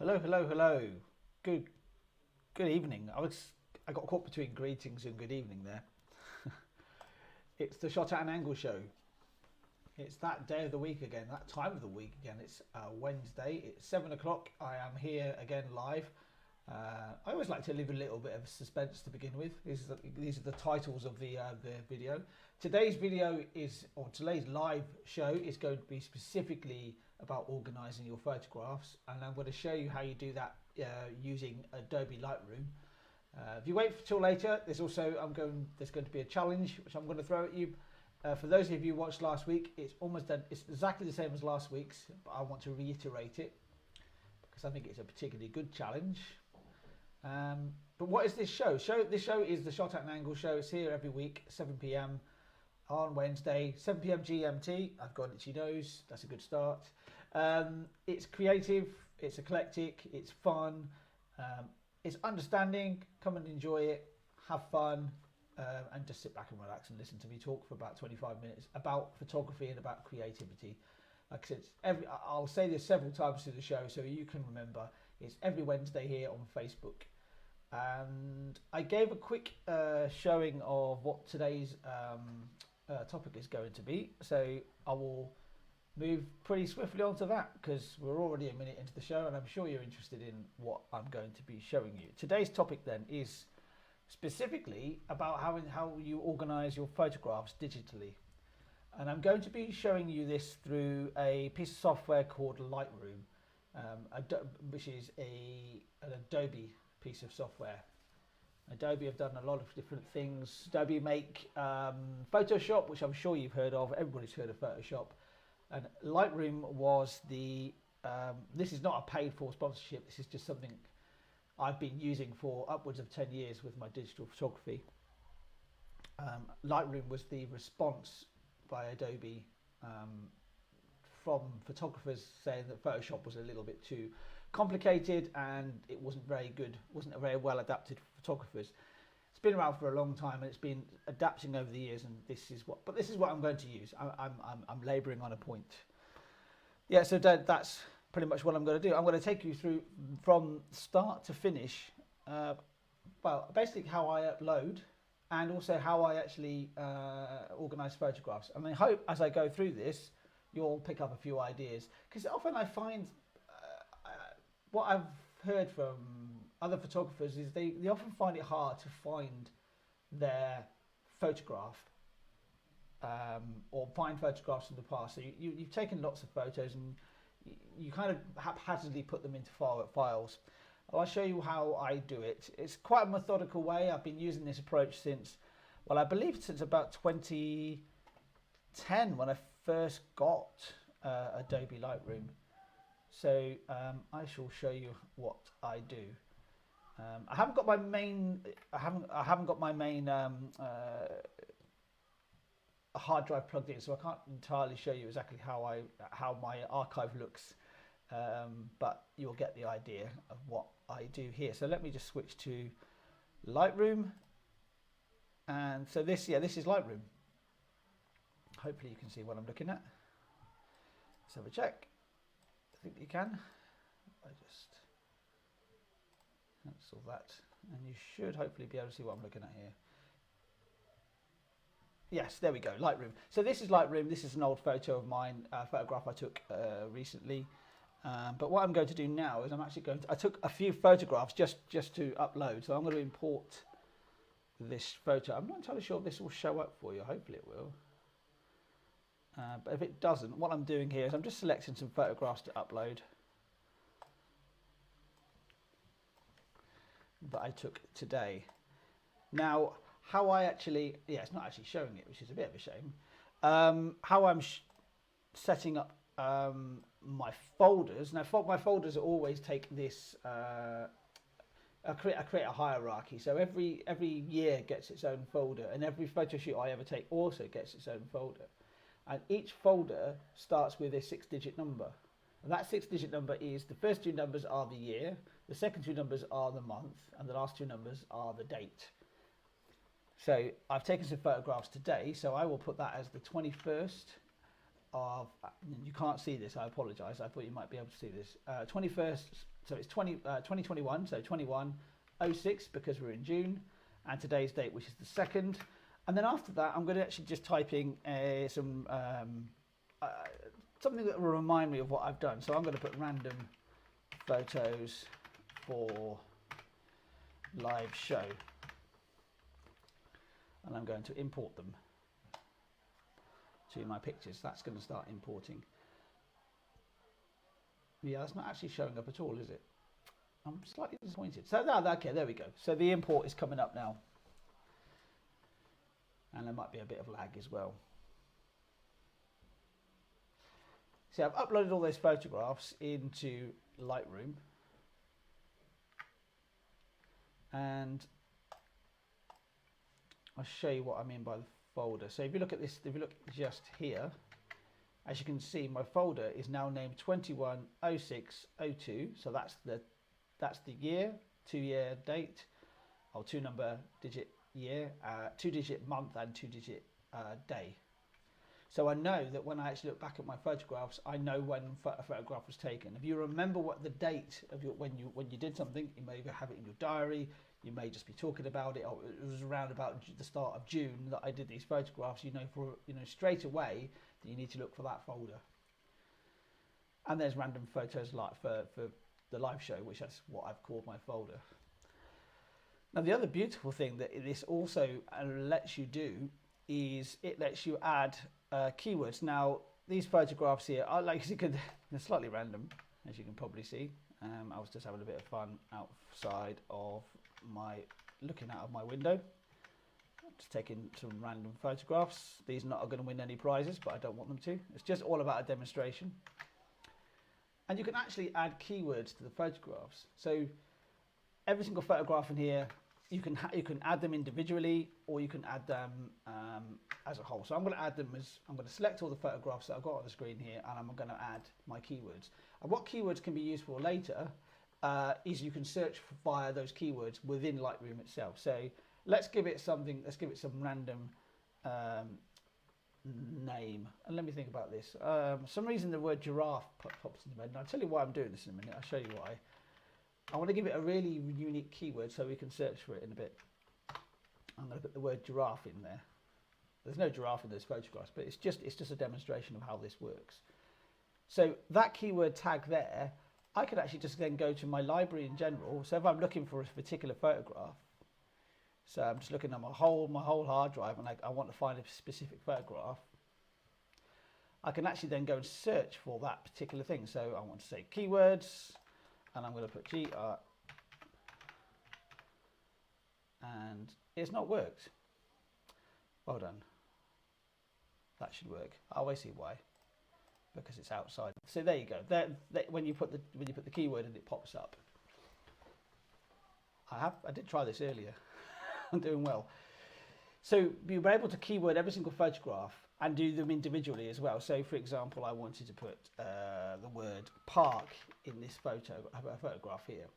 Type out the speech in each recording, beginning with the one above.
Hello, hello, hello. Good, good evening. I got caught between greetings and good evening there. It's the Shot at an Angle show. It's that day of the week again, that time of the week again. It's Wednesday. It's 7 o'clock. I am here again live. I always like to leave a little bit of suspense to begin with. These are the titles of the video. Today's video or today's live show is going to be specifically about organising your photographs, and I'm going to show you how you do that using Adobe Lightroom. If you wait till later, there's going to be a challenge which I'm going to throw at you. For those of you who watched last week, it's almost done. It's exactly the same as last week's, but I want to reiterate it because I think it's a particularly good challenge. But what is this show? This show is the Shot at an Angle show. It's here every week, 7 p.m. on Wednesday, 7 p.m. GMT. I've got itchy nose. That's a good start. It's creative. It's eclectic. It's fun. It's understanding. Come and enjoy it. Have fun. And just sit back and relax and listen to me talk for about 25 minutes about photography and about creativity. Like I said, I'll say this several times through the show so you can remember. It's every Wednesday here on Facebook. And I gave a quick showing of what today's topic is going to be. So I will move pretty swiftly onto that because we're already a minute into the show and I'm sure you're interested in what I'm going to be showing you. Today's topic then is specifically about how you organize your photographs digitally. And I'm going to be showing you this through a piece of software called Lightroom, which is an Adobe piece of software. Adobe have done a lot of different things. Adobe make Photoshop, which I'm sure you've heard of. Everybody's heard of Photoshop. And Lightroom was this is not a paid for sponsorship. This is just something I've been using for upwards of 10 years with my digital photography. Lightroom was the response by Adobe from photographers saying that Photoshop was a little bit too complicated and it wasn't very good, wasn't very well adapted for photographers. It's been around for a long time and it's been adapting over the years, and this is what I'm going to use. I'm labouring on a point. Yeah, so that's pretty much what I'm going to do. I'm going to take you through from start to finish, well, basically how I upload and also how I actually organise photographs. And I hope as I go through this, you'll pick up a few ideas. Because often I find, what I've heard from other photographers is they often find it hard to find their photograph or find photographs from the past. So you've taken lots of photos and you kind of haphazardly put them into files. I'll show you how I do it. It's quite a methodical way. I've been using this approach since, well, I believe since about 2010 when I first got Adobe Lightroom. So I shall show you what I do. I haven't got my main. I haven't got my main hard drive plugged in, so I can't entirely show you exactly how my archive looks. But you'll get the idea of what I do here. So let me just switch to Lightroom, and so this is Lightroom. Hopefully you can see what I'm looking at. Let's have a check. I think you can. I just cancel that, and you should hopefully be able to see what I'm looking at here. Yes, there we go, Lightroom. So this is Lightroom. This is an old photo of mine, a photograph I took recently. But what I'm going to do now is I took a few photographs just to upload. So I'm going to import this photo. I'm not entirely sure if this will show up for you. Hopefully it will. But if it doesn't, what I'm doing here is I'm just selecting some photographs to upload that I took today. Now, how I actually, it's not actually showing it, which is a bit of a shame. How I'm setting up my folders. Now, my folders always take this. I create a hierarchy. So every year gets its own folder, and every photo shoot I ever take also gets its own folder. And each folder starts with a 6-digit number. And that 6-digit number is, the first two numbers are the year, the second two numbers are the month, and the last two numbers are the date. So I've taken some photographs today, so I will put that as the 21st of, you can't see this, I apologise, I thought you might be able to see this, 21st so it's 2021, so 21/06 because we're in June, and today's date, which is the 2nd. And then after that, I'm going to actually just type in something that will remind me of what I've done. So I'm going to put random photos for live show, and I'm going to import them to my pictures. That's going to start importing. Yeah, that's not actually showing up at all, is it? I'm slightly disappointed. So okay, there we go. So the import is coming up now. And there might be a bit of lag as well. See, I've uploaded all those photographs into Lightroom. And I'll show you what I mean by the folder. So if you look at this, if you look just here, as you can see, my folder is now named 21/06/02. So that's the year, 2-year date, or 2-number digit year, 2-digit month, and 2-digit day. So I know that when I actually look back at my photographs, I know when a photograph was taken. If you remember what the date of when you did something, you may have it in your diary. You may just be talking about it. Or it was around about the start of June that I did these photographs. You know straight away that you need to look for that folder. And there's random photos like for the live show, which that's what I've called my folder. Now the other beautiful thing that this also lets you do is it lets you add keywords. Now these photographs here are, like you can, they're slightly random, as you can probably see. I was just having a bit of fun outside of looking out of my window, just taking some random photographs. These are not going to win any prizes, but I don't want them to. It's just all about a demonstration. And you can actually add keywords to the photographs. So every single photograph in here, you can add them individually, or you can add them as a whole. So I'm going to add them I'm going to select all the photographs that I've got on the screen here, and I'm going to add my keywords. And what keywords can be used for later is you can search via those keywords within Lightroom itself. So let's give it some random name, and let me think about this. For some reason the word giraffe pops into my head, and I'll tell you why I'm doing this in a minute. I'll show you why. I want to give it a really unique keyword so we can search for it in a bit. I'm going to put the word giraffe in there. There's no giraffe in those photographs, but it's just a demonstration of how this works. So that keyword tag there, I could actually just then go to my library in general. So if I'm looking for a particular photograph, so I'm just looking at my whole hard drive, and I want to find a specific photograph, I can actually then go and search for that particular thing. So I want to say keywords, and I'm going to put GR, and it's not worked. Well done. That should work. I always see why, because it's outside. So there you go. When you put the keyword in, it pops up. I did try this earlier. I'm doing well. So you were able to keyword every single photograph and do them individually as well. So for example, I wanted to put the word park in this photograph here,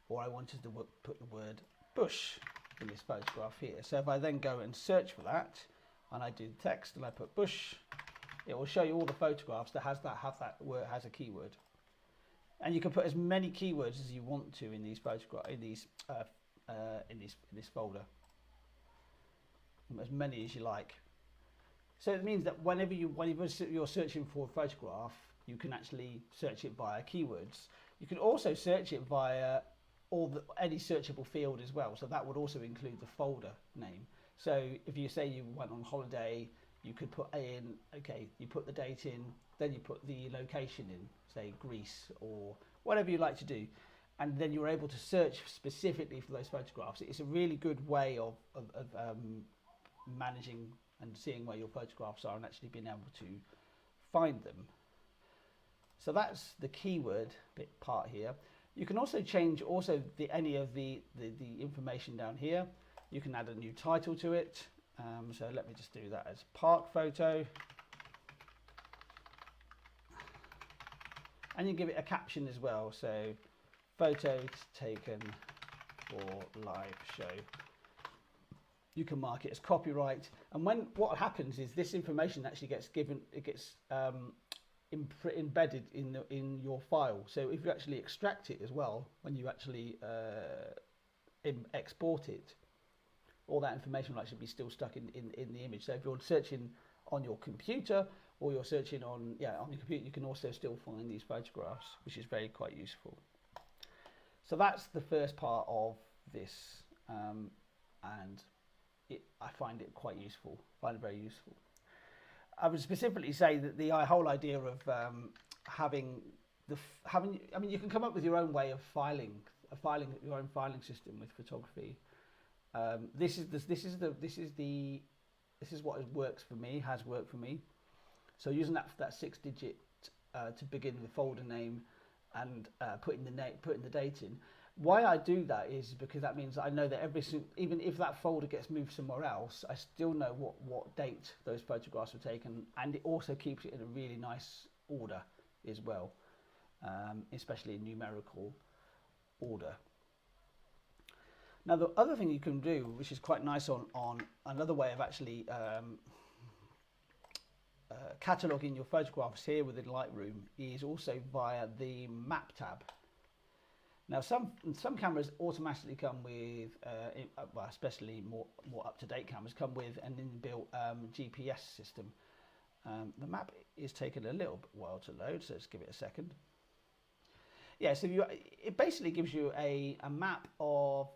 or I wanted to put the word bush in this photograph here. So if I then go and search for that, and I do text and I put bush, it will show you all the photographs that has that word, has a keyword. And you can put as many keywords as you want to in these photographs, in this folder, as many as you like. So it means that whenever you're searching for a photograph, you can actually search it via keywords. You can also search it via any searchable field as well. So that would also include the folder name. So if you say you went on holiday, you could put in, okay, you put the date in, then you put the location in, say Greece or whatever you like to do, and then you're able to search specifically for those photographs. It's a really good way of managing and seeing where your photographs are and actually being able to find them. So that's the keyword part here. You can also change any of the information down here. You can add a new title to it. So let me just do that as park photo. And you give it a caption as well. So photos taken for live show. You can mark it as copyright. And what happens is this information actually gets given, it gets embedded in your file. So if you actually extract it as well, when you actually export it, all that information will actually be still stuck in the image. So if you're searching on your computer, or you're searching on your computer, you can also still find these photographs, which is quite useful. So that's the first part of this, and I find it quite useful. Find it very useful. I would specifically say that the whole idea of having, I mean, you can come up with your own way of filing your own filing system with photography. This is what works for me, has worked for me. So using that 6-digit to begin the folder name and putting the date in. Why I do that is because that means I know that even if that folder gets moved somewhere else, I still know what date those photographs were taken, and it also keeps it in a really nice order as well, especially in numerical order. Now the other thing you can do, which is quite nice on another way of actually cataloguing your photographs here within Lightroom, is also via the map tab. Now some cameras automatically come with, well, especially more up-to-date cameras, come with an inbuilt GPS system. The map is taking a little while to load, so let's give it a second. Yeah, so it basically gives you a map of,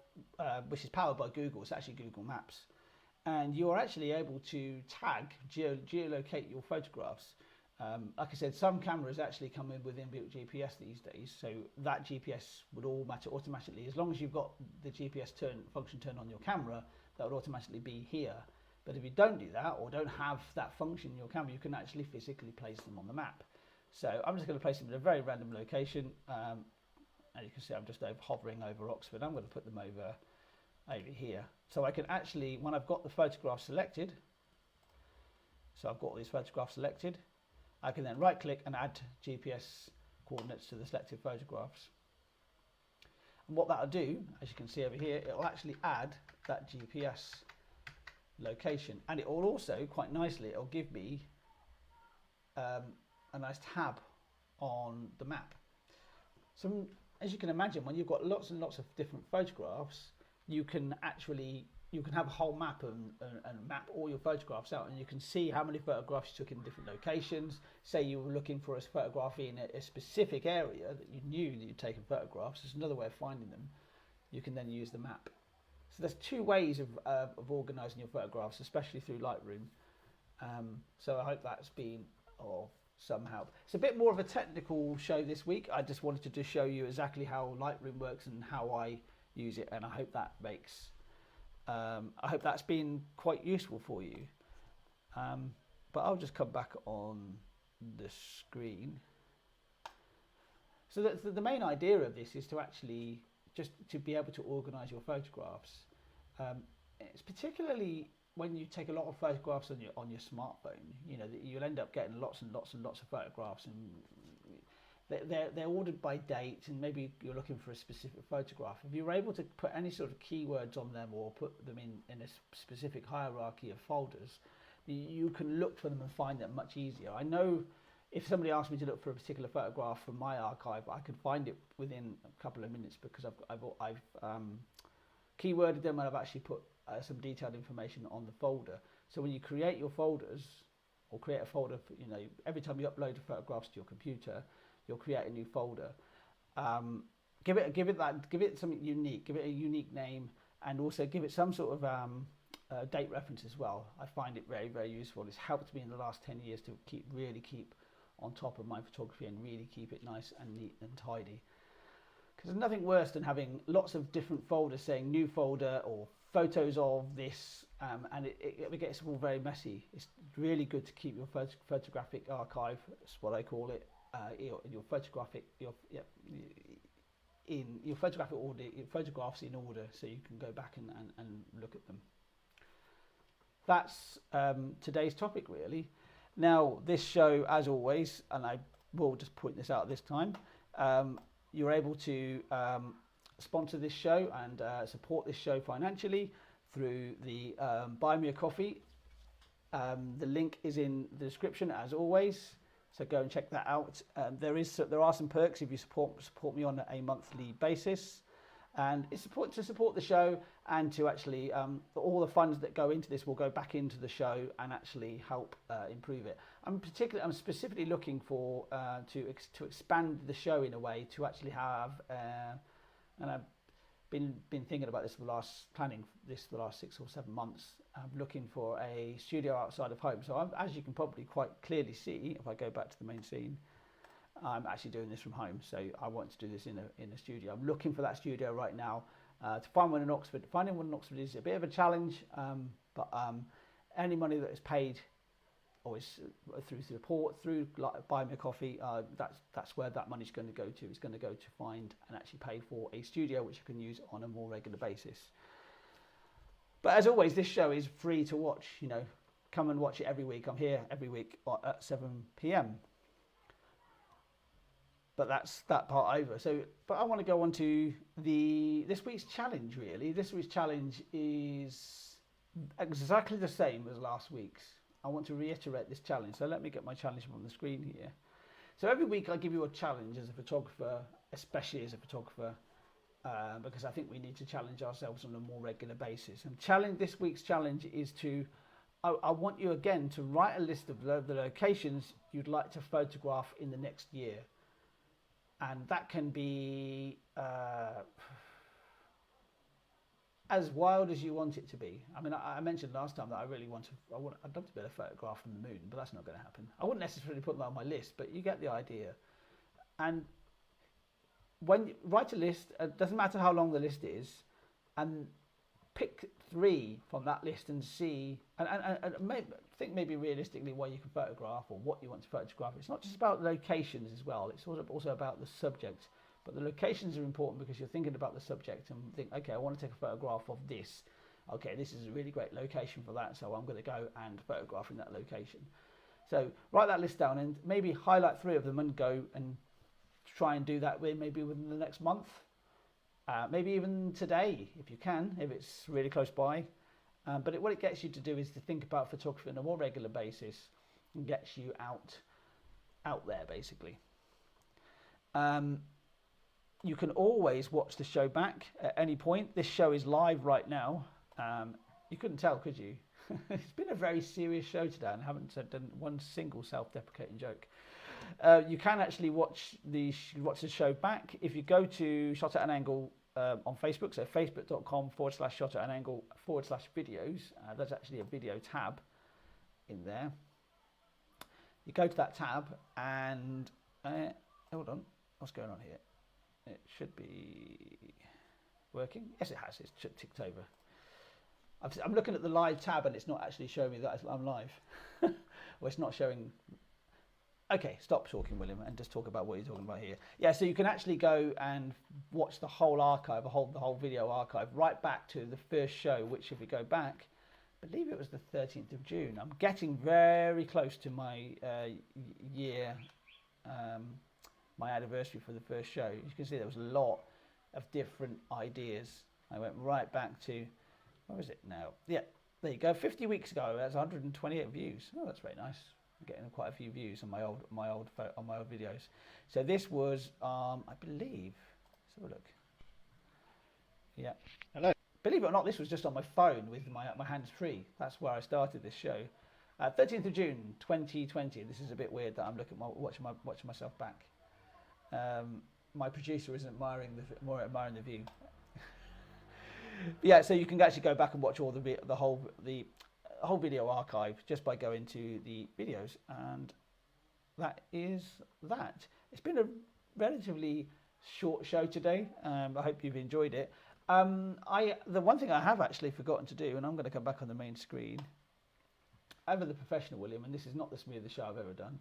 which is powered by Google. It's actually Google Maps. And you're actually able to tag, geolocate your photographs. Like I said, some cameras actually come in with inbuilt GPS these days, so that GPS would automatically, as long as you've got the GPS function turned on your camera, that would automatically be here. But if you don't do that, or don't have that function in your camera, you can actually physically place them on the map. So I'm just going to place them in a very random location. And you can see I'm just hovering over Oxford. I'm going to put them over here. So I can actually, when I've got the photograph selected, so I've got these photographs selected, I can then right click and add GPS coordinates to the selected photographs. And what that'll do, as you can see over here, it will actually add that GPS location, and it will also, quite nicely, it'll give me a nice tab on the map. So as you can imagine, when you've got lots and lots of different photographs, you can have a whole map and map all your photographs out, and you can see how many photographs you took in different locations. Say you were looking for a photograph in a specific area that you knew that you'd taken photographs. There's another way of finding them. You can then use the map. So there's two ways of organising your photographs, especially through Lightroom. So I hope that's been of some help. It's a bit more of a technical show this week. I just wanted to show you exactly how Lightroom works and how I use it, and I hope that makes I hope that's been quite useful for you. But I'll just come back on the screen. So the main idea of this is to actually just to be able to organise your photographs. It's particularly when you take a lot of photographs on your smartphone. You know, you'll end up getting lots and lots and lots of photographs, and they're ordered by date, and maybe you're looking for a specific photograph. If you're able to put any sort of keywords on them, or put them in a specific hierarchy of folders, you can look for them and find them much easier. I know if somebody asked me to look for a particular photograph from my archive, I could find it within a couple of minutes, because I've keyworded them, and I've actually put some detailed information on the folder. So when you create your folders, or create a folder, you know, every time you upload photographs to your computer, you'll create a new folder. Give it something unique. Give it a unique name, and also give it some sort of date reference as well. I find it very, very useful. It's helped me in the last 10 years to really keep on top of my photography and really keep it nice and neat and tidy. Because there's nothing worse than having lots of different folders saying new folder or photos of this, and it gets all very messy. It's really good to keep your photographic archive, that's what I call it, your photographic order, your photographs in order, so you can go back and look at them. That's today's topic, really. Now, this show, as always, and I will just point this out this time, you're able to sponsor this show and support this show financially through the Buy Me a Coffee. The link is in the description, as always. So go and check that out. There are some perks if you support me on a monthly basis, and it's to support the show, and to actually all the funds that go into this will go back into the show and actually help improve it. I'm specifically looking for to expand the show in a way to actually have, and I've been thinking about this for the last 6 or 7 months. I'm looking for a studio outside of home. So as you can probably quite clearly see, if I go back to the main scene, I'm actually doing this from home. So I want to do this in a studio. I'm looking for that studio right now. To find one in Oxford. Finding one in Oxford is a bit of a challenge, but any money that is paid, or is through support, through buy me a coffee, that's where that money's going to go to. It's going to go to find and actually pay for a studio which you can use on a more regular basis. But as always, this show is free to watch. You know, come and watch it every week. I'm here every week at 7 p.m. But that's that part over. So, but I want to go on to this week's challenge. Really, this week's challenge is exactly the same as last week's. I want to reiterate this challenge. So let me get my challenge on the screen here. So every week I give you a challenge as a photographer, especially as a photographer, because I think we need to challenge ourselves on a more regular basis. And this week's challenge is I want you again to write a list of the locations you'd like to photograph in the next year. And that can be as wild as you want it to be. I mean, I mentioned last time that I'd love to be able to photograph from the moon, but that's not going to happen. I wouldn't necessarily put that on my list, but you get the idea. And when you write a list, it doesn't matter how long the list is, and pick 3 from that list and see, and think maybe realistically where you can photograph or what you want to photograph. It's not just about locations as well, it's also about the subject. But the locations are important because you're thinking about the subject and think, okay, I want to take a photograph of this. Okay, this is a really great location for that, so I'm going to go and photograph in that location. So write that list down and maybe highlight 3 of them and go and try and do that maybe within the next month. Maybe even today, if you can, if it's really close by. But what it gets you to do is to think about photography on a more regular basis and gets you out there, basically. You can always watch the show back at any point. This show is live right now. You couldn't tell, could you? It's been a very serious show today, and I haven't done one single self-deprecating joke. You can actually watch the show back if you go to Shot at an Angle on Facebook, so facebook.com/shot at an angle/videos. There's actually a video tab in there. You go to that tab and hold on, what's going on here? It should be working. Yes, it has. It's ticked over. I'm looking at the live tab and it's not actually showing me that I'm live. Well, it's not showing. Okay, stop talking, William, and just talk about what you're talking about here. Yeah, so you can actually go and watch the whole archive, the whole video archive, right back to the first show, which if we go back, I believe it was the 13th of June. I'm getting very close to my year, my anniversary for the first show. You can see there was a lot of different ideas. I went right back to, where is it now? Yeah, there you go. 50 weeks ago, that's 128 views. Oh, that's very nice. I'm getting quite a few views on my old videos. So this was, I believe, let's have a look. Yeah. Hello. Believe it or not, this was just on my phone with my hands free. That's where I started this show. 13th of June, 2020. This is a bit weird that I'm watching myself back. My producer isn't admiring the view. Yeah, so you can actually go back and watch all the whole video archive just by going to the videos, and that is that. It's been a relatively short show today. I hope you've enjoyed it. The one thing I have actually forgotten to do, and I'm going to come back on the main screen, over the professional William, and this is not the smoothest show I've ever done.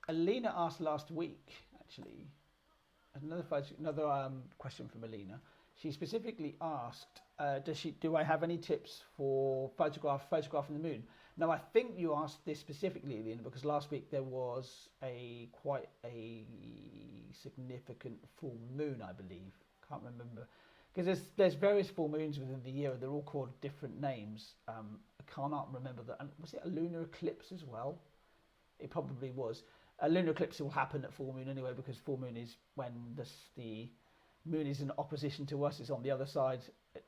Alina asked last week, actually, another question from Alina. She specifically asked, do I have any tips for photographing the moon? Now, I think you asked this specifically, Alina, because last week there was quite a significant full moon, I believe. Can't remember, because there's various full moons within the year, and they're all called different names. I cannot remember that. And was it a lunar eclipse as well? it probably was. A lunar eclipse will happen at full moon anyway, because full moon is when the moon is in opposition to us. It's on the other side,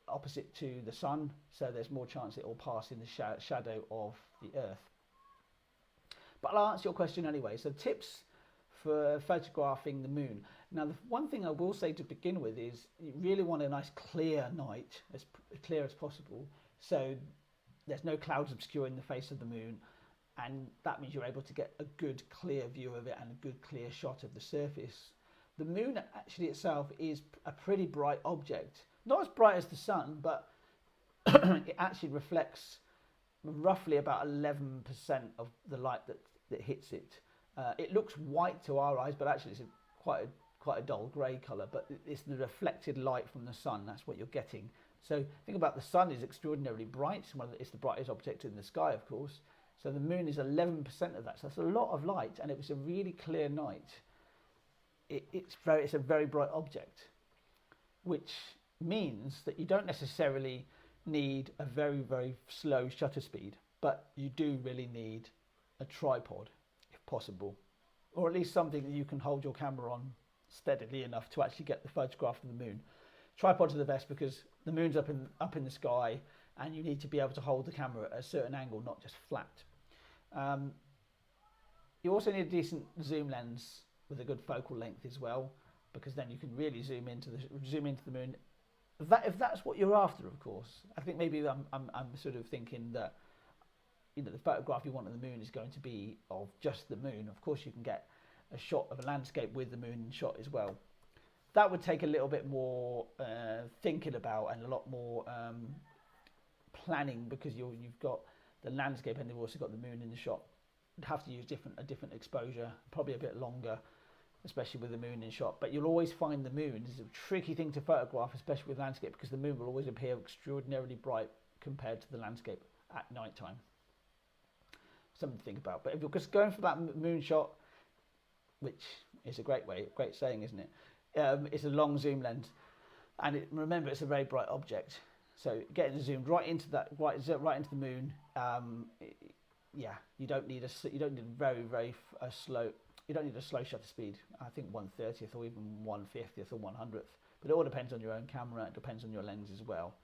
opposite to the sun, so there's more chance it will pass in the shadow of the Earth. But I'll answer your question anyway. So tips for photographing the moon. Now, the one thing I will say to begin with is you really want a nice clear night, as clear as possible, so there's no clouds obscuring the face of the moon, and that means you're able to get a good clear view of it and a good clear shot of the surface. The moon actually itself is a pretty bright object, not as bright as the sun, but it actually reflects roughly about 11% of the light that hits it. It looks white to our eyes, but actually it's quite a dull grey colour, but it's the reflected light from the sun, that's what you're getting. So think about the sun is extraordinarily bright, it's the brightest object in the sky, of course. So the moon is 11% of that, so that's a lot of light, and it was a really clear night. It's a very bright object, which means that you don't necessarily need a very, very slow shutter speed, but you do really need a tripod, if possible, or at least something that you can hold your camera on steadily enough to actually get the photograph of the moon. Tripods are the best because the moon's up in the sky, and you need to be able to hold the camera at a certain angle, not just flat. You also need a decent zoom lens with a good focal length as well, because then you can really zoom into the moon. If that's what you're after, of course. I think maybe I'm sort of thinking that, you know, the photograph you want of the moon is going to be of just the moon. Of course, you can get a shot of a landscape with the moon shot as well. That would take a little bit more thinking about and a lot more planning, because you've got the landscape and you've also got the moon in the shot. You'd have to use a different exposure, probably a bit longer, especially with the moon in shot. But you'll always find the moon is a tricky thing to photograph, especially with landscape, because the moon will always appear extraordinarily bright compared to the landscape at night time. Something to think about. But if you're just going for that moon shot, which is a great saying, isn't it? It's a long zoom lens, and remember, it's a very bright object. So getting zoomed right into that, right into the moon. Yeah, you don't need a slow shutter speed. I think 1/30th or even 1/50th or 100th. But it all depends on your own camera. It depends on your lens as well.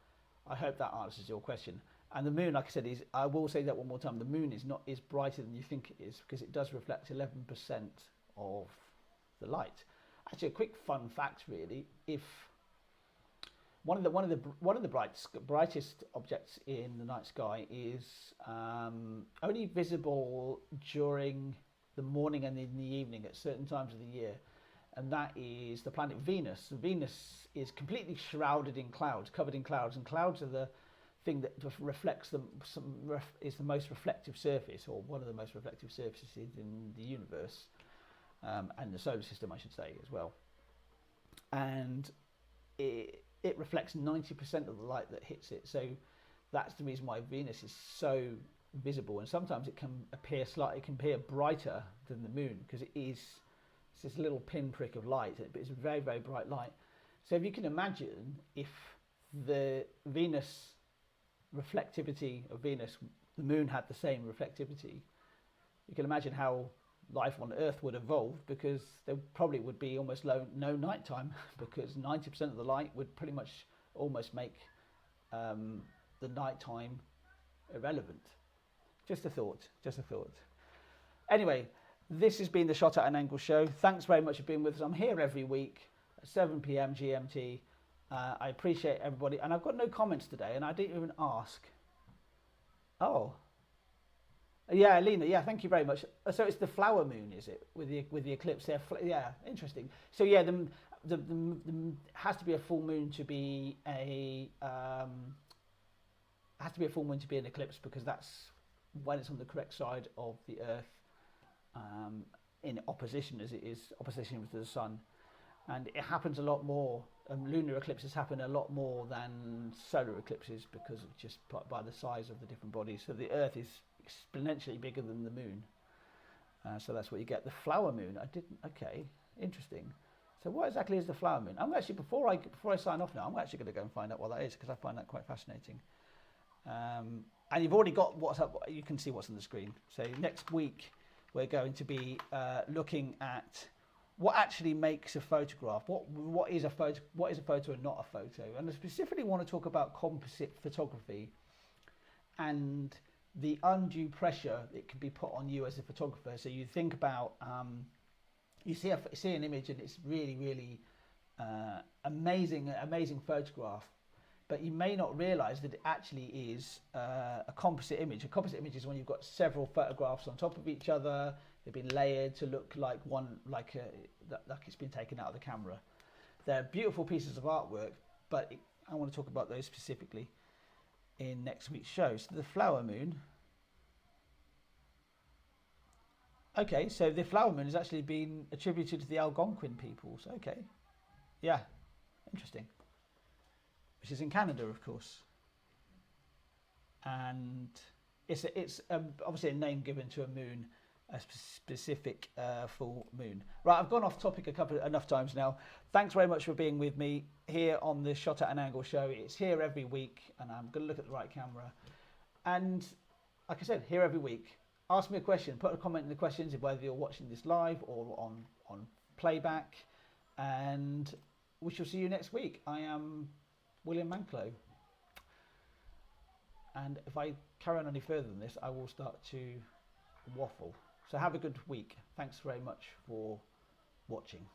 I hope that answers your question. And the moon, like I said, I will say that one more time. The moon is brighter than you think it is, because it does reflect 11% of the light. Actually, a quick fun fact, really: if one of the brightest objects in the night sky is only visible during the morning and in the evening at certain times of the year, and that is the planet Venus. Venus is completely shrouded in clouds, covered in clouds, and clouds are the thing that reflects is the most reflective surface, or one of the most reflective surfaces in the universe, and the solar system, I should say, as well. And it reflects 90% of the light that hits it. So that's the reason why Venus is so visible, and sometimes it can appear brighter than the moon, because it's this little pinprick of light, but it's a very, very bright light. So if you can imagine, if the reflectivity of Venus, the moon had the same reflectivity, you can imagine how life on Earth would evolve, because there probably would be almost no nighttime, because 90% of the light would pretty much almost make the nighttime irrelevant. Just a thought. Anyway, this has been the Shot at an Angle show. Thanks very much for being with us. I'm here every week at 7 p.m. GMT. I appreciate everybody, and I've got no comments today, and I didn't even ask. Oh, yeah, Lena. Yeah, thank you very much. So it's the flower moon, is it, with the eclipse there? Yeah, interesting. So yeah, the has to be a full moon to be an eclipse, because that's when it's on the correct side of the Earth, in opposition with the sun. And it happens a lot more. Lunar eclipses happen a lot more than solar eclipses, because of just by the size of the different bodies. So the Earth is exponentially bigger than the moon. So that's what you get. The flower moon. Okay, interesting. So what exactly is the flower moon? I'm actually, before I sign off now, I'm actually going to go and find out what that is, because I find that quite fascinating. And you've already got what's up. You can see what's on the screen. So next week we're going to be looking at what actually makes a photograph. What is a photo and not a photo? And I specifically want to talk about composite photography and the undue pressure it can be put on you as a photographer. So you think about you see an image and it's really amazing photograph, but you may not realize that it actually is a composite image. A composite image is when you've got several photographs on top of each other. They've been layered to look like one, like it's been taken out of the camera. They're beautiful pieces of artwork, but I want to talk about those specifically in next week's show. So the flower moon. Okay, so the flower moon has actually been attributed to the Algonquin peoples. Okay, yeah, interesting. Which is in Canada, of course, and it's obviously a name given to a moon, a specific full moon. Right, I've gone off topic enough times now. Thanks very much for being with me here on the Shot at an Angle show. It's here every week, and I'm going to look at the right camera. And like I said, here every week. Ask me a question. Put a comment in the questions, whether you're watching this live or on playback. And we shall see you next week. I am William Manclow. And if I carry on any further than this, I will start to waffle. So have a good week. Thanks very much for watching.